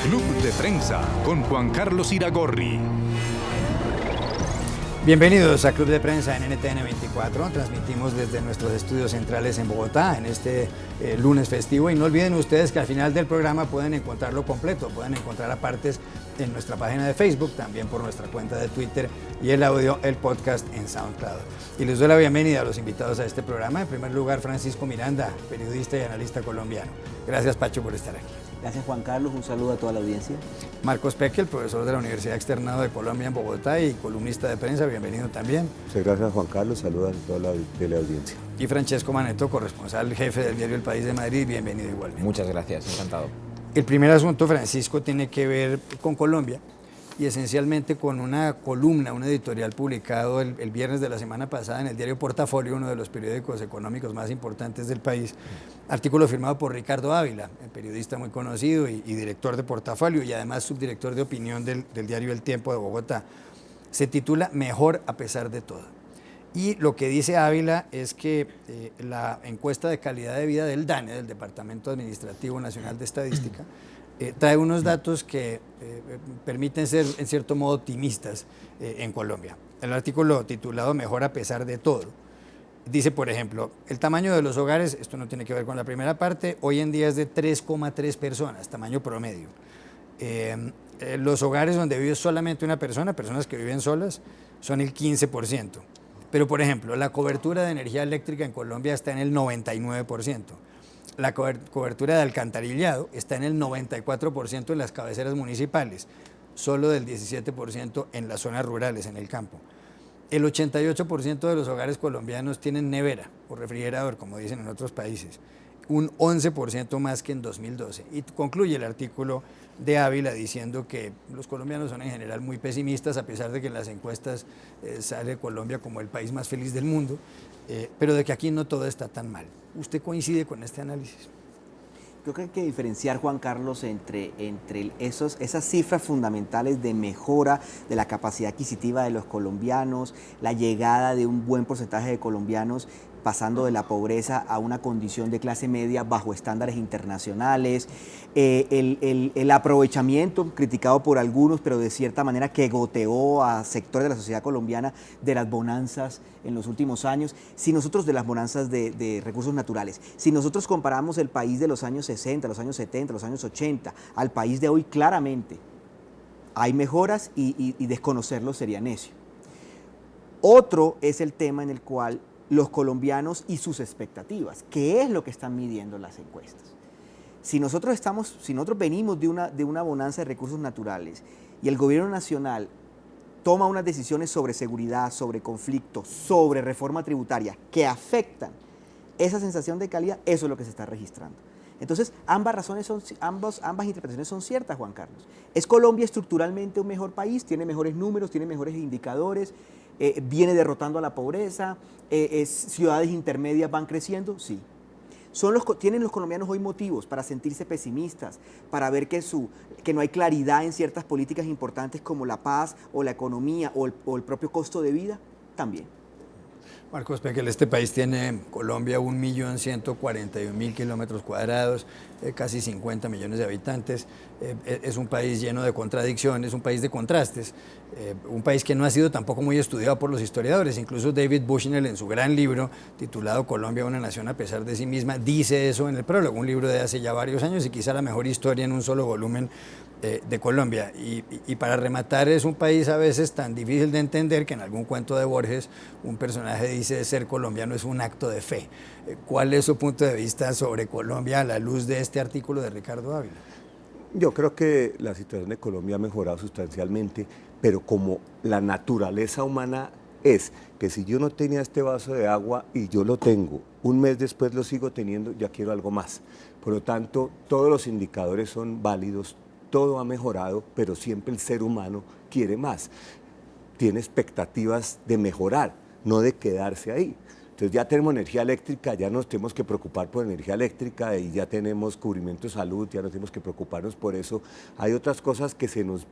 Club de Prensa con Juan Carlos Iragorri. Bienvenidos a Club de Prensa en NTN 24. Transmitimos desde nuestros estudios centrales en Bogotá en este lunes festivo. Y no olviden ustedes que al final del programa pueden encontrarlo completo, pueden encontrar apartes en nuestra página de Facebook, también por nuestra cuenta de Twitter y el audio, el podcast en SoundCloud. Y les doy la bienvenida a los invitados a este programa. En primer lugar, Francisco Miranda, periodista y analista colombiano. Gracias, Pacho, por estar aquí. Gracias, Juan Carlos. Un saludo a toda la audiencia. Marcos Peque, el profesor de la Universidad Externado de Colombia en Bogotá y columnista de prensa, bienvenido también. Muchas gracias, Juan Carlos. Saludos a toda la audiencia. Y Francesco Maneto, corresponsal jefe del diario El País de Madrid, bienvenido igualmente. Muchas gracias, encantado. El primer asunto, Francisco, tiene que ver con Colombia y esencialmente con una columna, un editorial publicado el viernes de la semana pasada en el diario Portafolio, uno de los periódicos económicos más importantes del país. Artículo firmado por Ricardo Ávila, periodista muy conocido y director de Portafolio y además subdirector de opinión del diario El Tiempo de Bogotá. Se titula Mejor a pesar de todo. Y lo que dice Ávila es que la encuesta de calidad de vida del DANE, del Departamento Administrativo Nacional de Estadística, trae unos datos que permiten ser, en cierto modo, optimistas en Colombia. El artículo titulado Mejor a pesar de todo dice, por ejemplo, el tamaño de los hogares, esto no tiene que ver con la primera parte, hoy en día es de 3,3 personas, tamaño promedio. Los hogares donde vive solamente una persona, personas que viven solas, son el 15%. Pero, por ejemplo, la cobertura de energía eléctrica en Colombia está en el 99%. La cobertura de alcantarillado está en el 94% en las cabeceras municipales, solo del 17% en las zonas rurales, en el campo. El 88% de los hogares colombianos tienen nevera o refrigerador, como dicen en otros países, un 11% más que en 2012. Y concluye el artículo de Ávila diciendo que los colombianos son en general muy pesimistas, a pesar de que en las encuestas sale Colombia como el país más feliz del mundo, pero de que aquí no todo está tan mal. ¿Usted coincide con este análisis? Creo que hay que diferenciar, Juan Carlos, entre esas cifras fundamentales de mejora de la capacidad adquisitiva de los colombianos, la llegada de un buen porcentaje de colombianos pasando de la pobreza a una condición de clase media bajo estándares internacionales, el aprovechamiento criticado por algunos, pero de cierta manera que goteó a sectores de la sociedad colombiana de las bonanzas en los últimos años, de las bonanzas de recursos naturales. Si nosotros comparamos el país de los años 60, los años 70, los años 80, al país de hoy, claramente hay mejoras y desconocerlo sería necio. Otro es el tema en el cual los colombianos y sus expectativas, ¿qué es lo que están midiendo las encuestas? Si nosotros venimos de una bonanza de recursos naturales y el gobierno nacional toma unas decisiones sobre seguridad, sobre conflicto, sobre reforma tributaria que afectan esa sensación de calidad, eso es lo que se está registrando. Entonces, ambas interpretaciones son ciertas, Juan Carlos. ¿Es Colombia estructuralmente un mejor país? ¿Tiene mejores números? ¿Tiene mejores indicadores? ¿Viene derrotando a la pobreza? ¿Ciudades intermedias van creciendo? Sí. ¿Tienen los colombianos hoy motivos para sentirse pesimistas, para ver que no hay claridad en ciertas políticas importantes como la paz o la economía o el propio costo de vida? También. Marcos Peque, este país tiene, Colombia, 1.141.000 kilómetros cuadrados, casi 50 millones de habitantes. Es un país lleno de contradicciones, un país de contrastes, un país que no ha sido tampoco muy estudiado por los historiadores. Incluso David Bushnell, en su gran libro titulado Colombia, una nación a pesar de sí misma, dice eso en el prólogo, un libro de hace ya varios años y quizá la mejor historia en un solo volumen de Colombia. Y para rematar, es un país a veces tan difícil de entender que en algún cuento de Borges un personaje dice: ser colombiano es un acto de fe. ¿Cuál es su punto de vista sobre Colombia a la luz de este artículo de Ricardo Ávila? Yo creo que la situación de Colombia ha mejorado sustancialmente, pero como la naturaleza humana es que si yo no tenía este vaso de agua y yo lo tengo, un mes después lo sigo teniendo, ya quiero algo más. Por lo tanto, todos los indicadores son válidos, todo ha mejorado, pero siempre el ser humano quiere más. Tiene expectativas de mejorar, no de quedarse ahí. Entonces ya tenemos energía eléctrica, ya nos tenemos que preocupar por energía eléctrica y ya tenemos cubrimiento de salud, ya no tenemos que preocuparnos por eso. Hay otras cosas que se nos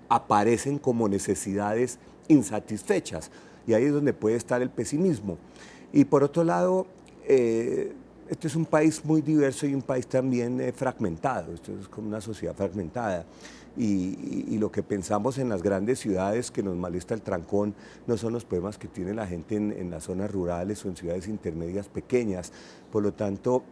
aparecen como necesidades insatisfechas y ahí es donde puede estar el pesimismo. Y por otro lado, este es un país muy diverso y un país también fragmentado, esto es como una sociedad fragmentada. Y lo que pensamos en las grandes ciudades, que nos molesta el trancón, no son los problemas que tiene la gente en las zonas rurales o en ciudades intermedias pequeñas. Por lo tanto,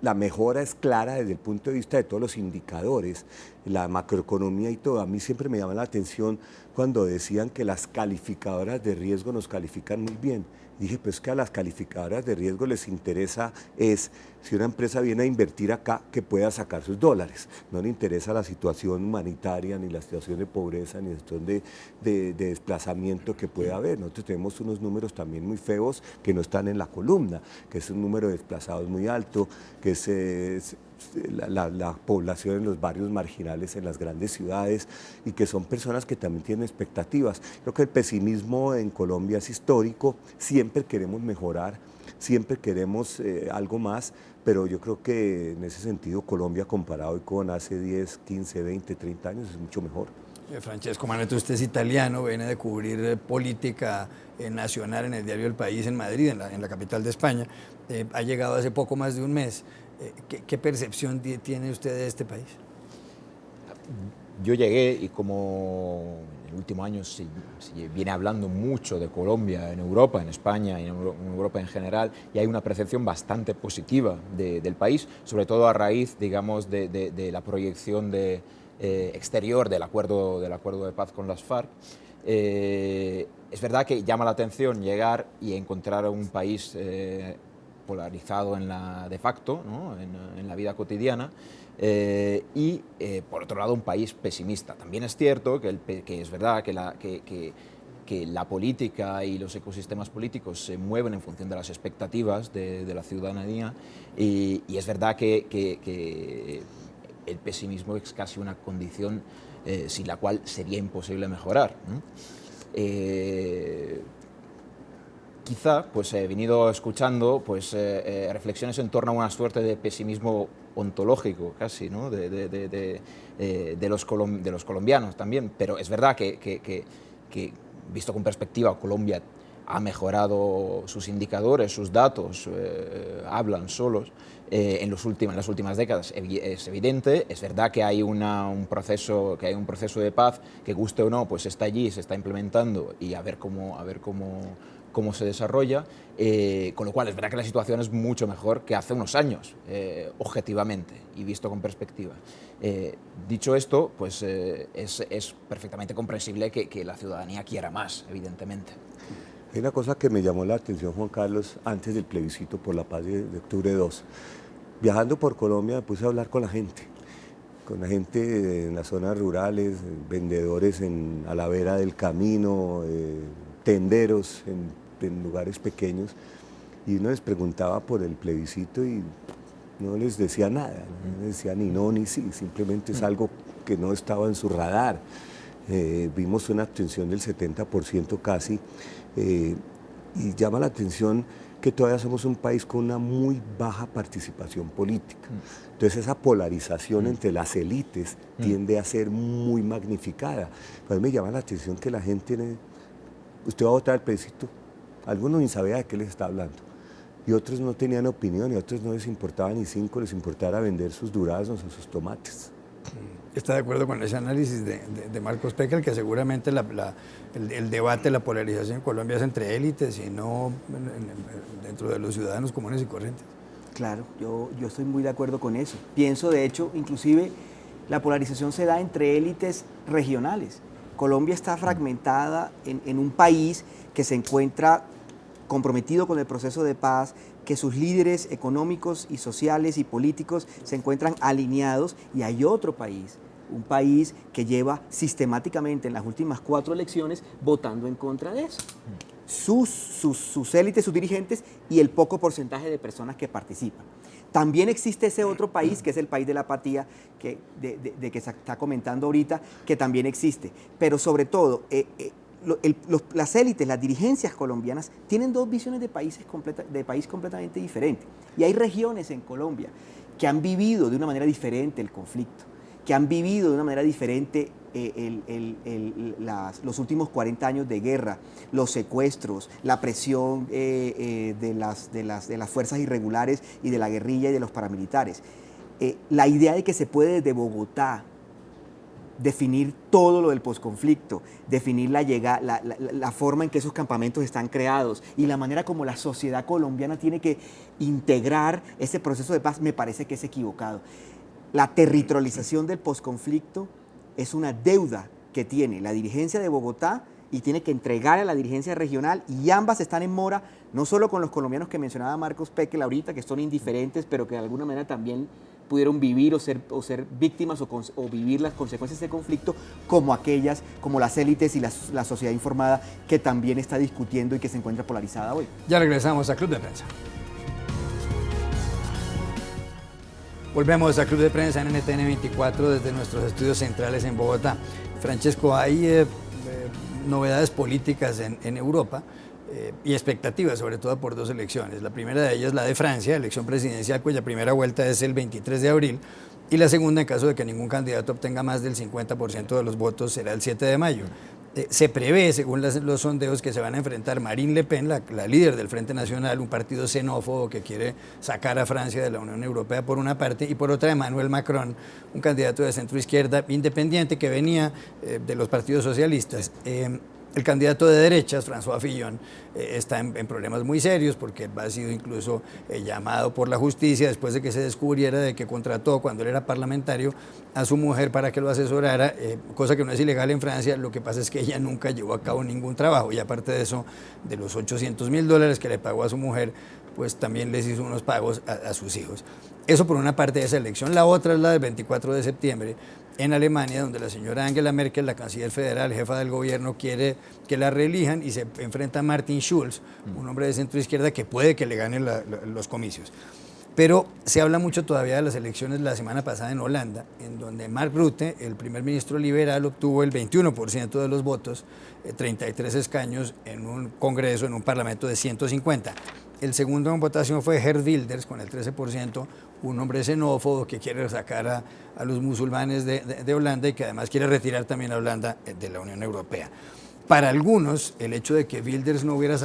la mejora es clara desde el punto de vista de todos los indicadores, la macroeconomía y todo. A mí siempre me llama la atención cuando decían que las calificadoras de riesgo nos califican muy bien. Dije, pues que a las calificadoras de riesgo les interesa es, si una empresa viene a invertir acá, que pueda sacar sus dólares. No le interesa la situación humanitaria, ni la situación de pobreza, ni la situación de desplazamiento que pueda haber. Nosotros tenemos unos números también muy feos que no están en la columna, que es un número de desplazados muy alto, que es la población en los barrios marginales en las grandes ciudades y que son personas que también tienen expectativas. Creo que el pesimismo en Colombia es histórico, siempre queremos mejorar, siempre queremos algo más, pero yo creo que en ese sentido Colombia comparado hoy con hace 10, 15, 20, 30 años es mucho mejor. Francesco Maneto, usted es italiano, viene de cubrir política nacional en el diario El País en Madrid, en la capital de España. Ha llegado hace poco más de un mes. ¿Qué percepción tiene usted de este país? Yo llegué y como en el último año se viene hablando mucho de Colombia en Europa, en España y en Europa en general, y hay una percepción bastante positiva del país, sobre todo a raíz, digamos, de la proyección exterior del acuerdo de paz con las FARC. Es verdad que llama la atención llegar y encontrar un país polarizado de facto, ¿no? en la vida cotidiana, y por otro lado un país pesimista. También es cierto que es verdad que la política y los ecosistemas políticos se mueven en función de las expectativas de la ciudadanía, y es verdad que el pesimismo es casi una condición sin la cual sería imposible mejorar, ¿no? Quizá pues he venido escuchando pues, reflexiones en torno a una suerte de pesimismo ontológico casi, ¿no? de los colombianos también, pero es verdad que visto con perspectiva Colombia ha mejorado sus indicadores, sus datos, hablan solos en las últimas décadas. Es evidente, es verdad que hay un proceso de paz que, guste o no, pues está allí, se está implementando y a ver cómo se desarrolla, con lo cual es verdad que la situación es mucho mejor que hace unos años, objetivamente y visto con perspectiva. Dicho esto, pues es perfectamente comprensible que la ciudadanía quiera más, evidentemente. Hay una cosa que me llamó la atención, Juan Carlos, antes del plebiscito por la paz de octubre 2. Viajando por Colombia me puse a hablar con la gente en las zonas rurales, vendedores a la vera del camino, tenderos en lugares pequeños, y uno les preguntaba por el plebiscito y no les decía nada, no les decía ni no ni sí, simplemente es algo que no estaba en su radar. Vimos una abstención del 70% casi, y llama la atención que todavía somos un país con una muy baja participación política. Entonces esa polarización entre las élites tiende a ser muy magnificada. Pues me llama la atención que la gente, usted va a votar el plebiscito, algunos ni sabían de qué les está hablando, y otros no tenían opinión, y otros no les importaba ni cinco, les importaba vender sus duraznos o sus tomates. ¿Está de acuerdo con ese análisis de Marcos Pecker, que seguramente el debate, la polarización en Colombia es entre élites y no dentro de los ciudadanos comunes y corrientes? Claro, yo estoy muy de acuerdo con eso. Pienso, de hecho, inclusive la polarización se da entre élites regionales. Colombia está fragmentada en un país que se encuentra comprometido con el proceso de paz, que sus líderes económicos y sociales y políticos se encuentran alineados, y hay otro país, un país que lleva sistemáticamente en las últimas 4 elecciones votando en contra de eso. Sus élites, sus dirigentes y el poco porcentaje de personas que participan. También existe ese otro país, que es el país de la apatía, que se está comentando ahorita, que también existe. Pero sobre todo, las élites, las dirigencias colombianas tienen 2 visiones de país completamente diferentes. Y hay regiones en Colombia que han vivido de una manera diferente el conflicto, que han vivido de una manera diferente los últimos 40 años de guerra, los secuestros, la presión de las fuerzas irregulares y de la guerrilla y de los paramilitares. La idea de que se puede desde Bogotá definir todo lo del posconflicto, definir la forma en que esos campamentos están creados y la manera como la sociedad colombiana tiene que integrar ese proceso de paz, me parece que es equivocado. La territorialización del posconflicto es una deuda que tiene la dirigencia de Bogotá y tiene que entregar a la dirigencia regional, y ambas están en mora, no solo con los colombianos que mencionaba Marcos Pekel ahorita, que son indiferentes, pero que de alguna manera también pudieron vivir o ser víctimas o vivir las consecuencias de ese conflicto, como las élites y la sociedad informada que también está discutiendo y que se encuentra polarizada hoy. Ya regresamos a Club de Prensa. Volvemos a Club de Prensa en NTN 24 desde nuestros estudios centrales en Bogotá. Francesco, hay novedades políticas en Europa y expectativas, sobre todo por dos elecciones. La primera de ellas, la de Francia, elección presidencial cuya primera vuelta es el 23 de abril, y la segunda, en caso de que ningún candidato obtenga más del 50% de los votos, será el 7 de mayo. Se prevé, según los sondeos, que se van a enfrentar Marine Le Pen, la líder del Frente Nacional, un partido xenófobo que quiere sacar a Francia de la Unión Europea por una parte, y por otra Emmanuel Macron, un candidato de centro izquierda independiente que venía de los partidos socialistas. El candidato de derechas, François Fillon, está en problemas muy serios porque ha sido incluso llamado por la justicia después de que se descubriera de que contrató, cuando él era parlamentario, a su mujer para que lo asesorara, cosa que no es ilegal en Francia. Lo que pasa es que ella nunca llevó a cabo ningún trabajo, y aparte de eso, de los $800.000 que le pagó a su mujer, pues también les hizo unos pagos a sus hijos. Eso por una parte de esa elección. La otra es la del 24 de septiembre, en Alemania, donde la señora Angela Merkel, la canciller federal, jefa del gobierno, quiere que la reelijan, y se enfrenta a Martin Schulz, un hombre de centro izquierda que puede que le gane los comicios. Pero se habla mucho todavía de las elecciones la semana pasada en Holanda, en donde Mark Rutte, el primer ministro liberal, obtuvo el 21% de los votos, 33 escaños en un congreso, en un parlamento de 150. El segundo en votación fue Geert Wilders, con el 13%, un hombre xenófobo que quiere sacar a los musulmanes de Holanda, y que además quiere retirar también a Holanda de la Unión Europea. Para algunos, el hecho de que Wilders no hubiera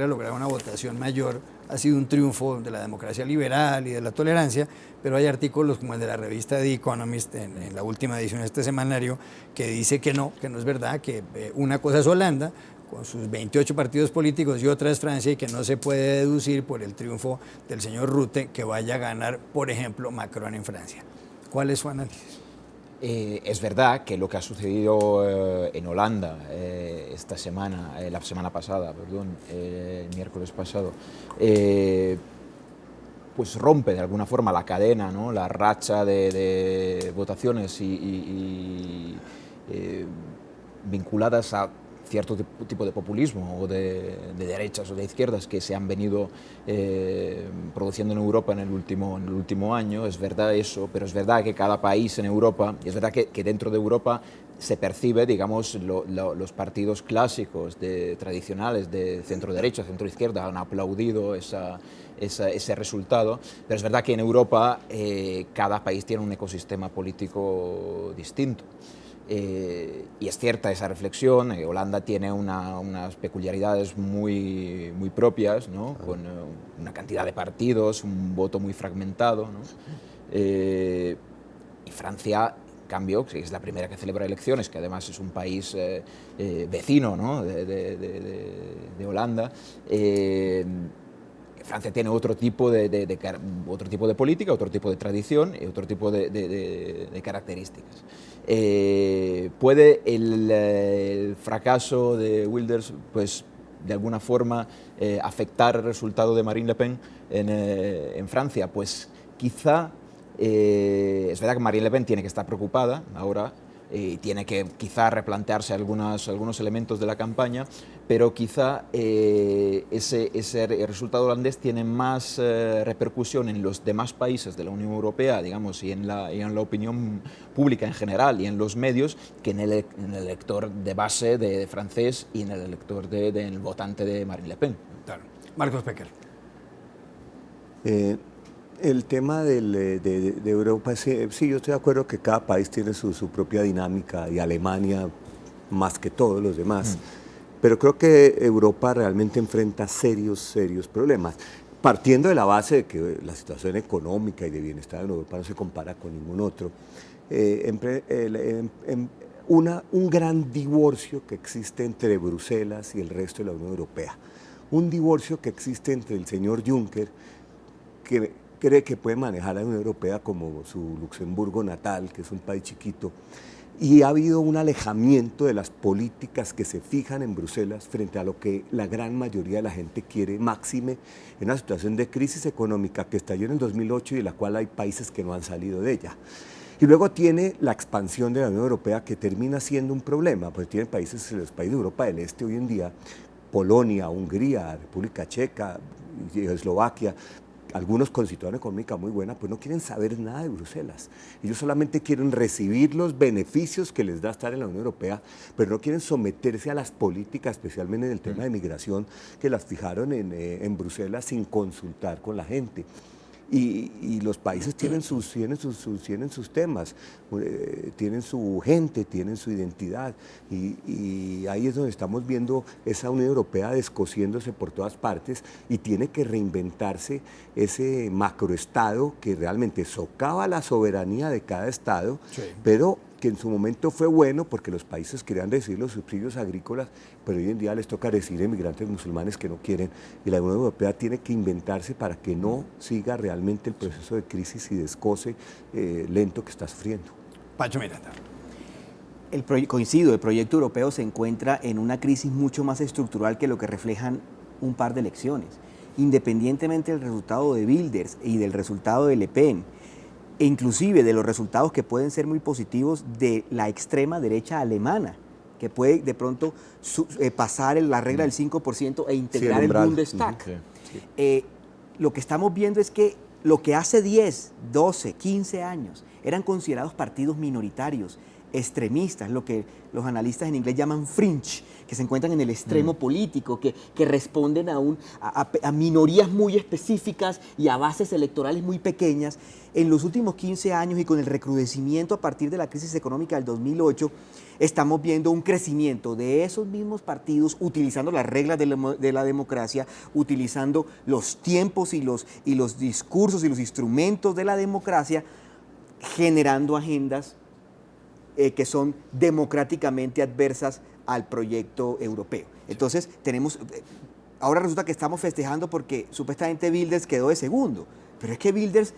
logrado una votación mayor ha sido un triunfo de la democracia liberal y de la tolerancia, pero hay artículos como el de la revista The Economist, en la última edición de este semanario, que dice que no es verdad, que una cosa es Holanda, con sus 28 partidos políticos, y otra es Francia, y que no se puede deducir por el triunfo del señor Rutte que vaya a ganar, por ejemplo, Macron en Francia. ¿Cuál es su análisis? Es verdad que lo que ha sucedido en Holanda esta semana, la semana pasada, el miércoles pasado, pues rompe de alguna forma la cadena, ¿no? La racha de votaciones vinculadas a cierto tipo de populismo o de derechas o de izquierdas que se han venido produciendo en Europa en el último año. Es verdad eso, pero es verdad que cada país en Europa, y es verdad que dentro de Europa se percibe, digamos, los partidos clásicos tradicionales de centro-derecha, centro-izquierda han aplaudido ese resultado, pero es verdad que en Europa cada país tiene un ecosistema político distinto. Y es cierta esa reflexión. Holanda tiene unas peculiaridades muy propias, ¿no? Con una cantidad de partidos, un voto muy fragmentado, ¿no? Y Francia, en cambio, que es la primera que celebra elecciones, que además es un país vecino, ¿no? de Holanda, Francia tiene otro tipo de política, otro tipo de tradición y otro tipo de características. ¿Puede el fracaso de Wilders, pues, de alguna forma afectar el resultado de Marine Le Pen en Francia? Pues quizá, es verdad que Marine Le Pen tiene que estar preocupada ahora, y tiene que quizá replantearse algunos elementos de la campaña, pero quizá ese resultado holandés tiene más repercusión en los demás países de la Unión Europea, digamos, y en la opinión pública en general y en los medios, que en el elector de base de francés y en el elector del votante de Marine Le Pen. Claro. Marcos Pekel. El tema de Europa, sí, yo estoy de acuerdo que cada país tiene su propia dinámica y Alemania más que todos los demás. Pero creo que Europa realmente enfrenta serios problemas. Partiendo de la base de que la situación económica y de bienestar en Europa no se compara con ningún otro, un gran divorcio que existe entre Bruselas y el resto de la Unión Europea. Un divorcio que existe entre el señor Juncker, que cree que puede manejar a la Unión Europea como su Luxemburgo natal, que es un país chiquito, y ha habido un alejamiento de las políticas que se fijan en Bruselas frente a lo que la gran mayoría de la gente quiere, máxime en una situación de crisis económica que estalló en el 2008 y de la cual hay países que no han salido de ella. Y luego tiene la expansión de la Unión Europea, que termina siendo un problema, pues tienen países, los países de Europa del Este hoy en día, Polonia, Hungría, República Checa, Eslovaquia, algunos con situación económica muy buena, pues no quieren saber nada de Bruselas. Ellos solamente quieren recibir los beneficios que les da estar en la Unión Europea, pero no quieren someterse a las políticas, especialmente en el tema de migración, que las fijaron en Bruselas sin consultar con la gente. Y los países tienen sus temas, tienen su gente, tienen su identidad, y ahí es donde estamos viendo esa Unión Europea descosiéndose por todas partes, y tiene que reinventarse ese macroestado que realmente socava la soberanía de cada estado, sí, pero que en su momento fue bueno porque los países querían recibir los subsidios agrícolas, pero hoy en día les toca recibir inmigrantes musulmanes que no quieren, y la Unión Europea tiene que inventarse para que no siga realmente el proceso de crisis y descoce lento que está sufriendo. Pacho Miranda. Coincido, el proyecto europeo se encuentra en una crisis mucho más estructural que lo que reflejan un par de elecciones. Independientemente del resultado de Wilders y del resultado de Le Pen, e inclusive de los resultados que pueden ser muy positivos de la extrema derecha alemana, que puede de pronto pasar la regla del 5% e integrar el Bundestag. Lo que estamos viendo es que lo que hace 10, 12, 15 años eran considerados partidos minoritarios, extremistas, lo que los analistas en inglés llaman fringe, que se encuentran en el extremo político, que responden a minorías muy específicas y a bases electorales muy pequeñas. En los últimos 15 años y con el recrudecimiento a partir de la crisis económica del 2008, estamos viendo un crecimiento de esos mismos partidos utilizando las reglas de la democracia, utilizando los tiempos y los discursos y los instrumentos de la democracia, generando agendas que son democráticamente adversas al proyecto europeo. Entonces, ahora resulta que estamos festejando porque supuestamente Wilders quedó de segundo, pero es que Wilders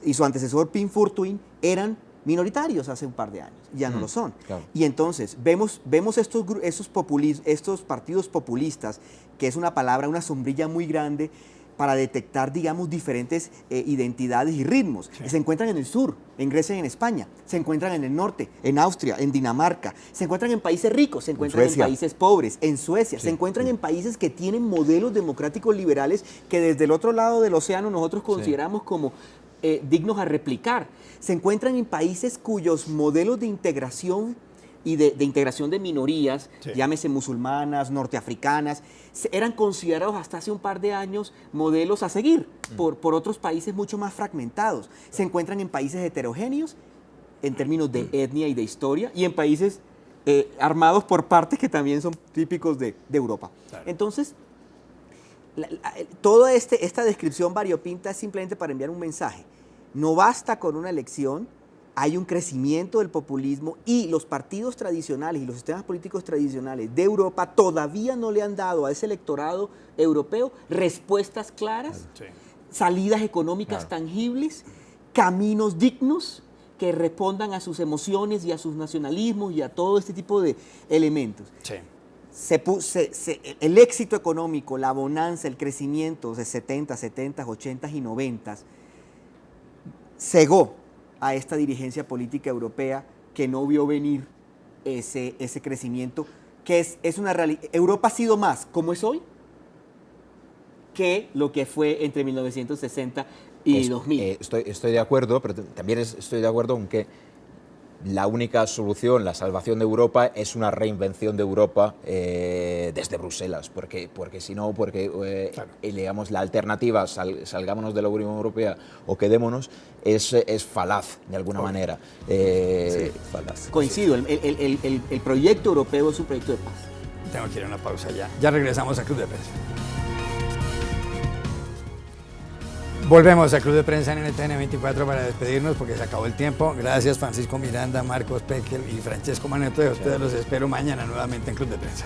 y su antecesor Pim Fortuyn eran minoritarios hace un par de años, ya no lo son. Claro. Y entonces vemos estos partidos populistas, que es una palabra, una sombrilla muy grande para detectar, digamos, diferentes identidades y ritmos. Sí. Se encuentran en el sur, en Grecia y en España, se encuentran en el norte, en Austria, en Dinamarca, se encuentran en países ricos, se encuentran en países pobres, en Suecia, sí, se encuentran en países que tienen modelos democráticos liberales que desde el otro lado del océano nosotros consideramos como dignos a replicar. Se encuentran en países cuyos modelos de integración y de integración de minorías, sí, llámese musulmanas, norteafricanas, eran considerados hasta hace un par de años modelos a seguir por otros países mucho más fragmentados. Se encuentran en países heterogéneos en términos de etnia y de historia, y en países armados por partes que también son típicos de Europa. Claro. Entonces, toda esta descripción variopinta es simplemente para enviar un mensaje. No basta con una elección, hay un crecimiento del populismo, y los partidos tradicionales y los sistemas políticos tradicionales de Europa todavía no le han dado a ese electorado europeo respuestas claras, sí, salidas económicas, claro, tangibles, caminos dignos que respondan a sus emociones y a sus nacionalismos y a todo este tipo de elementos. Sí. El éxito económico, la bonanza, el crecimiento de 70, 80 y 90 cegó a esta dirigencia política europea, que no vio venir ese crecimiento, que es una realidad. Europa ha sido más, como es hoy, que lo que fue entre 1960 y 2000. Estoy de acuerdo, pero también estoy de acuerdo en que la única solución, la salvación de Europa, es una reinvención de Europa desde Bruselas, porque si no, digamos, la alternativa, salgámonos de la Unión Europea o quedémonos, es falaz de alguna manera. Sí, falaz. Coincido, el proyecto europeo es un proyecto de paz. Tengo que ir a una pausa ya. Ya regresamos a Club de Prensa. Volvemos a Club de Prensa en NTN 24 para despedirnos porque se acabó el tiempo. Gracias Francisco Miranda, Marcos Pekel y Francesco Manetto. A ustedes los espero mañana nuevamente en Club de Prensa.